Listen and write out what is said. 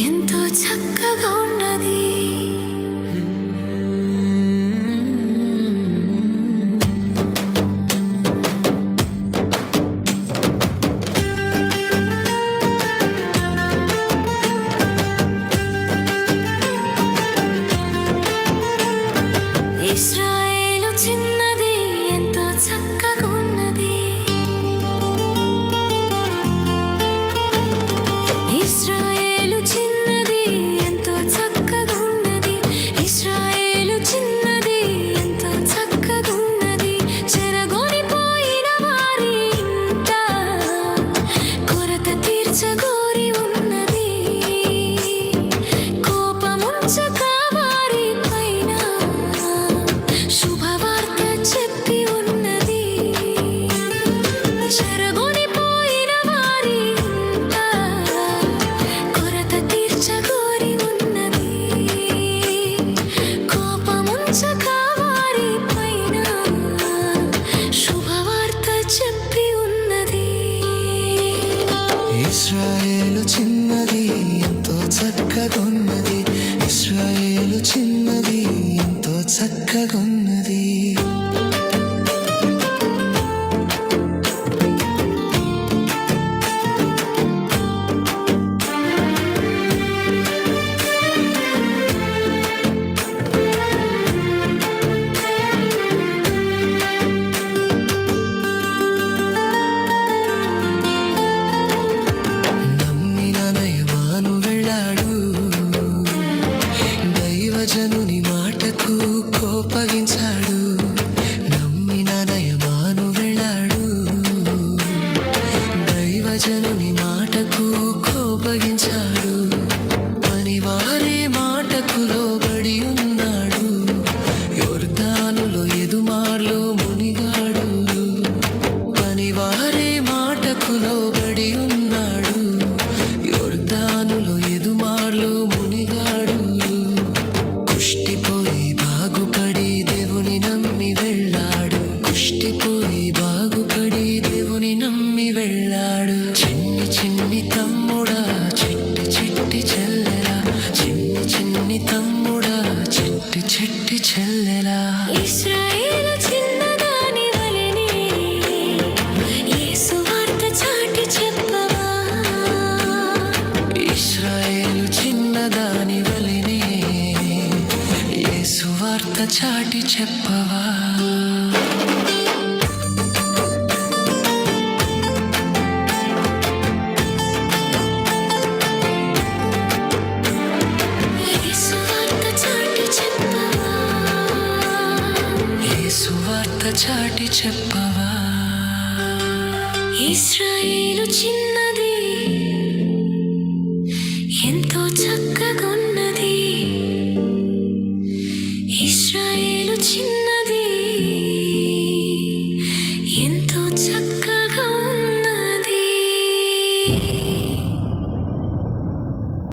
ఎంతో చక్కగా ఉన్నది. ఇశ్రాయేలు చిన్నది, ఎంతో చక్కగా ఉన్నది. ఇశ్రాయేలు చిన్నది, ఎంతో చక్కగా ఉన్నది. ఇశ్రాయేలు చిన్నది, ఎంతో చక్కగా ఉన్నది. చెరగొనిపోయిన వారి ఇంట కొరత తీర్చగోరి ఉన్నది. కోపముంచక వారి పైన శుభవార్త చెప్పి ఉన్నది. చెరగొనిపోయిన వారి ఇంట కొరత తీర్చగోరి ఉన్నది. కోపముంచక వారి పైన శుభవార్త చెప్పి ఉన్నది. ఇశ్రాయేలు చిన్నది, ఎంతో చక్కగున్నది. ఇశ్రాయేలు చిన్నది, ఎంతో చక్కగున్నది. నమ్మిన నయమాను వెళ్ళాడు, దైవజనుని మాటకు కోపగించాడు. నమ్మిన నయమాను వెళ్ళాడు, దైవజనుని మాటకు కోపగించాడు. పనివారి మాటకు లోబడి ఉన్నాడు, యొర్దానులో ఎదుమార్లు మునిగాడు. పనివారి మాటకు లోబడి ఉన్నాడు, యొర్దానులో ఎదుమార్లు మునిగాడు. కుష్టిపోయి బాగుపడి దేవుని నమ్మి వెళ్ళాడు. కుష్టిపోయి బాగుపడి దేవుని నమ్మి వెళ్ళాడు. చిన్ని చిన్ని తమ్ముడా, చిట్టి చిట్టి చెల్లెలా. చిన్ని చిన్ని తమ్ముడా, చిట్టి చిట్టి చెల్లెలా. ఇశ్రాయేలు చిన్నదాని వలెనే యేసు వార్త చాటి చెప్పవా. ఇశ్రాయేలు చిన్నదాని వలెనే యేసు వార్త చాటి చెప్పవా. యేసు వార్త చాటి చెప్పవా. యేసు వార్త చాటి చెప్పవా. ఇశ్రాయేలు చిన్నది, ఎంతో చక్కగా